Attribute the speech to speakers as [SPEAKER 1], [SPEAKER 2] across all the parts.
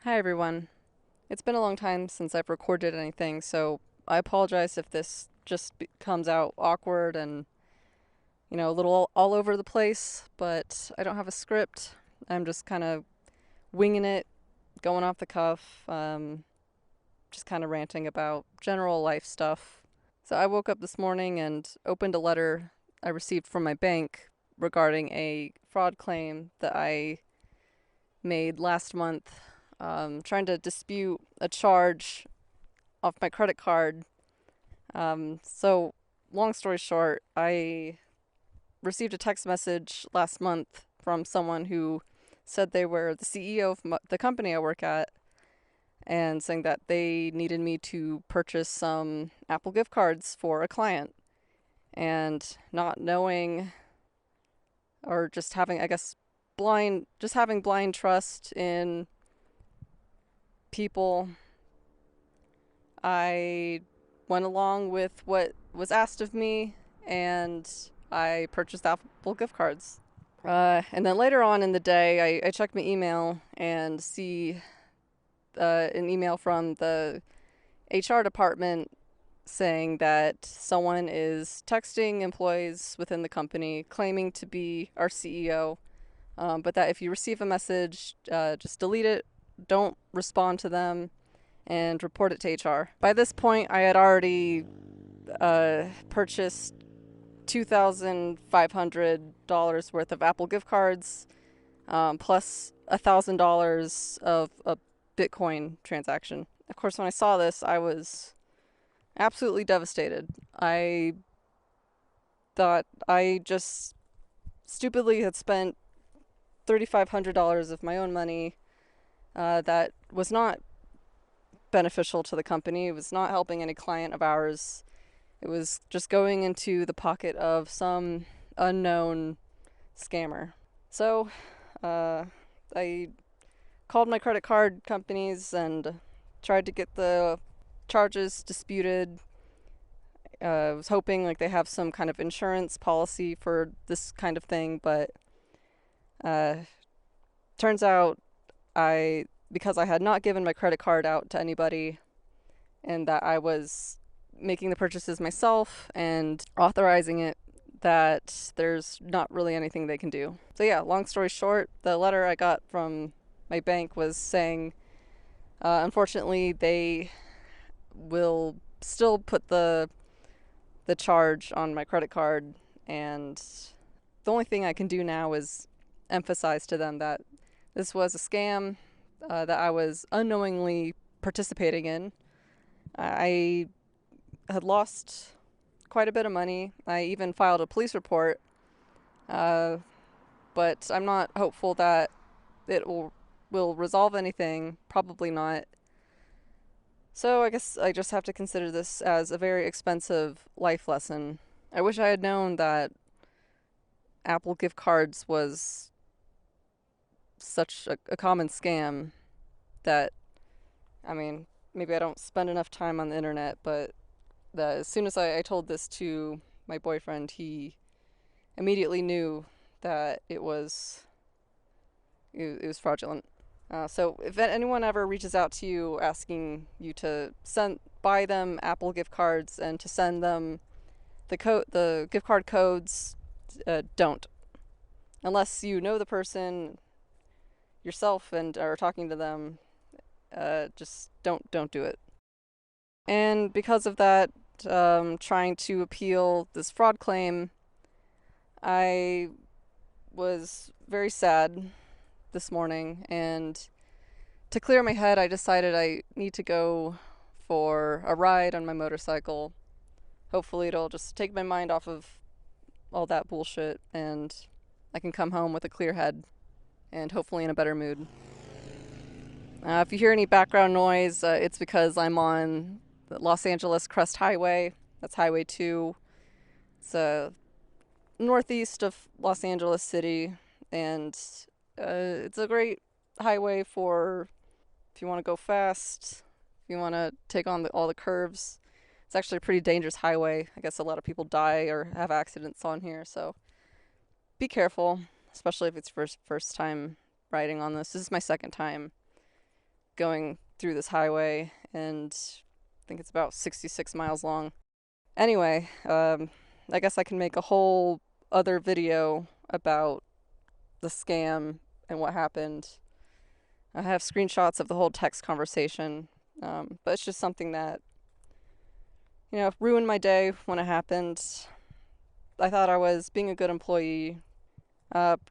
[SPEAKER 1] Hi everyone. It's been a long time since I've recorded anything, so I apologize if this just comes out awkward and, a little all over the place, but I don't have a script. I'm just kind of winging it, going off the cuff, just kind of ranting about general life stuff. So I woke up this morning and opened a letter I received from my bank regarding a fraud claim that I made last month, trying to dispute a charge off my credit card. So, long story short, I received a text message last month from someone who said they were the CEO of the company I work at and saying that they needed me to purchase some Apple gift cards for a client. And not knowing, or just having, I guess, having blind trust in people, I went along with what was asked of me and I purchased Apple gift cards. And then later on in the day, I checked my email and see an email from the HR department saying that someone is texting employees within the company claiming to be our CEO, but that if you receive a message, just delete it, don't respond to them, and report it to HR. By this point, I had already purchased $2,500 worth of Apple gift cards, plus $1,000 of a Bitcoin transaction. Of course, when I saw this, I was absolutely devastated. I thought I just stupidly had spent $3,500 of my own money that was not beneficial to the company. It was not helping any client of ours. It was just going into the pocket of some unknown scammer. So, I called my credit card companies and tried to get the charges disputed. I was hoping like they have some kind of insurance policy for this kind of thing, but turns out because I had not given my credit card out to anybody and that I was making the purchases myself and authorizing it, that there's not really anything they can do. So yeah, long story short, the letter I got from my bank was saying, unfortunately, they will still put the charge on my credit card, and the only thing I can do now is emphasize to them that this was a scam that I was unknowingly participating in. I had lost quite a bit of money. I even filed a police report, but I'm not hopeful that it will resolve anything. Probably not. So I guess I just have to consider this as a very expensive life lesson. I wish I had known that Apple gift cards was such a common scam that, I mean, maybe I don't spend enough time on the internet, but as soon as I told this to my boyfriend, he immediately knew that it was fraudulent. So if anyone ever reaches out to you asking you to buy them Apple gift cards and to send them the gift card codes, don't, unless you know the person yourself and are talking to them. Just don't do it. And because of that, trying to appeal this fraud claim, I was very sad this morning, and to clear my head, I decided I need to go for a ride on my motorcycle. Hopefully, it'll just take my mind off of all that bullshit, and I can come home with a clear head and hopefully in a better mood. If you hear any background noise, it's because I'm on the Los Angeles Crest Highway. That's Highway 2. It's northeast of Los Angeles City, and it's a great highway for if you want to go fast, if you want to take on all the curves. It's actually a pretty dangerous highway. I guess a lot of people die or have accidents on here, so be careful, especially if it's first time riding on this. This is my second time. going through this highway, and I think it's about 66 miles long. Anyway, I guess I can make a whole other video about the scam and what happened. I have screenshots of the whole text conversation, but it's just something that, ruined my day when it happened. I thought I was being a good employee.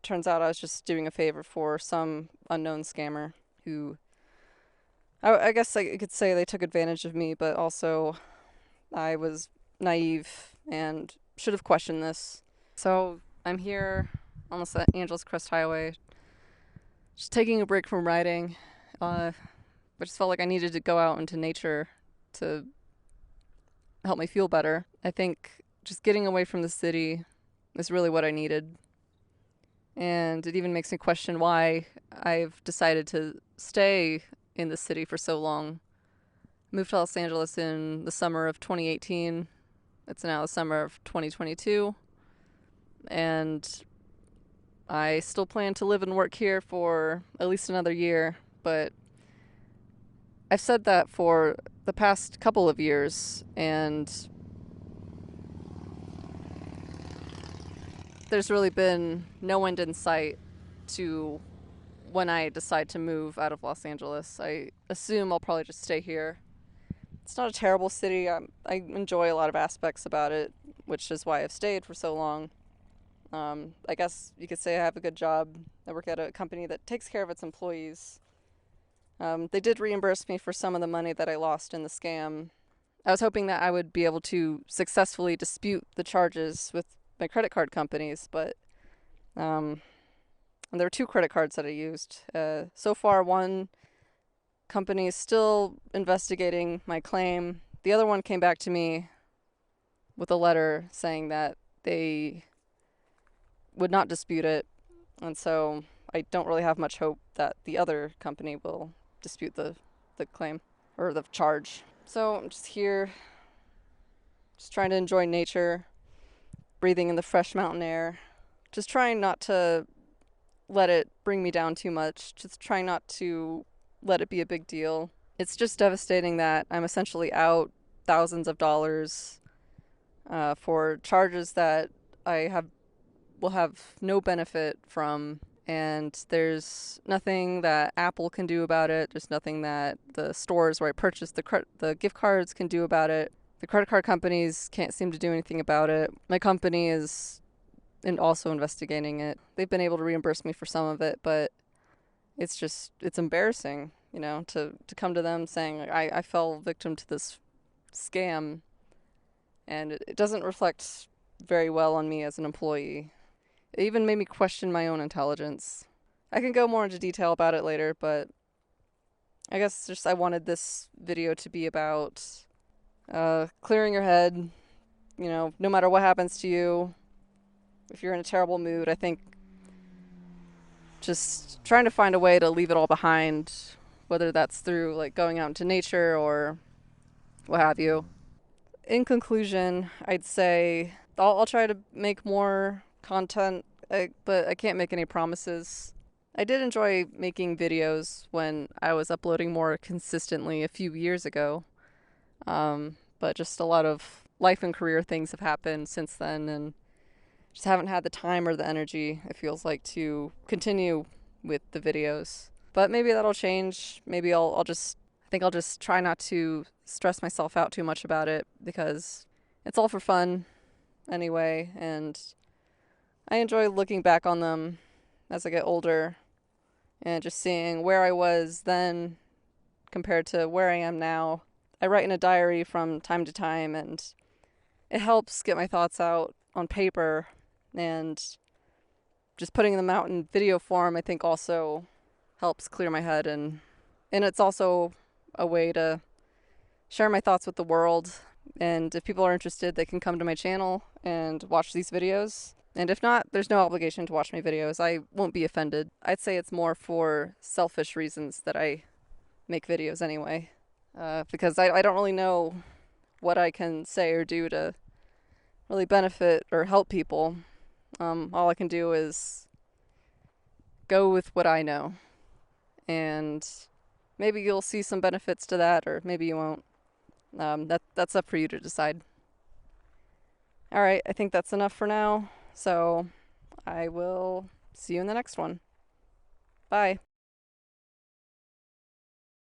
[SPEAKER 1] Turns out I was just doing a favor for some unknown scammer who, I guess I could say they took advantage of me, but also I was naive and should have questioned this. So I'm here on the Angeles Crest Highway, just taking a break from riding. I just felt like I needed to go out into nature to help me feel better. I think just getting away from the city is really what I needed. And it even makes me question why I've decided to stay in the city for so long. I moved to Los Angeles in the summer of 2018. It's now the summer of 2022. And I still plan to live and work here for at least another year, but I've said that for the past couple of years, and there's really been no end in sight to when I decide to move out of Los Angeles. I assume I'll probably just stay here. It's not a terrible city. I enjoy a lot of aspects about it, which is why I've stayed for so long. I guess you could say I have a good job. I work at a company that takes care of its employees. They did reimburse me for some of the money that I lost in the scam. I was hoping that I would be able to successfully dispute the charges with my credit card companies, but and there were 2 credit cards that I used. So far, one company is still investigating my claim. The other one came back to me with a letter saying that they would not dispute it, and so I don't really have much hope that the other company will dispute the claim or the charge. So I'm just here, just trying to enjoy nature, breathing in the fresh mountain air, just trying not to let it bring me down too much, just trying not to let it be a big deal. It's just devastating that I'm essentially out thousands of dollars for charges that will have no benefit from, and there's nothing that Apple can do about it. There's nothing that the stores where I purchased the gift cards can do about it. The credit card companies can't seem to do anything about it. My company is also investigating it. They've been able to reimburse me for some of it, but it's embarrassing, to come to them saying I fell victim to this scam, and it doesn't reflect very well on me as an employee. It even made me question my own intelligence. I can go more into detail about it later, but I guess I wanted this video to be about clearing your head. No matter what happens to you, if you're in a terrible mood, I think just trying to find a way to leave it all behind, whether that's through like going out into nature or what have you. In conclusion, I'd say I'll try to make more content, but I can't make any promises. I did enjoy making videos when I was uploading more consistently a few years ago, but just a lot of life and career things have happened since then, and just haven't had the time or the energy, it feels like, to continue with the videos. But maybe that'll change. Maybe I think I'll just try not to stress myself out too much about it, because it's all for fun anyway, and I enjoy looking back on them as I get older and just seeing where I was then compared to where I am now. I write in a diary from time to time, and it helps get my thoughts out on paper, and just putting them out in video form I think also helps clear my head, and it's also a way to share my thoughts with the world. And if people are interested, they can come to my channel and watch these videos. And if not, there's no obligation to watch my videos. I won't be offended. I'd say it's more for selfish reasons that I make videos anyway. Because I don't really know what I can say or do to really benefit or help people. All I can do is go with what I know. And maybe you'll see some benefits to that, or maybe you won't. That's up for you to decide. All right, I think that's enough for now. So I will see you in the next one. Bye.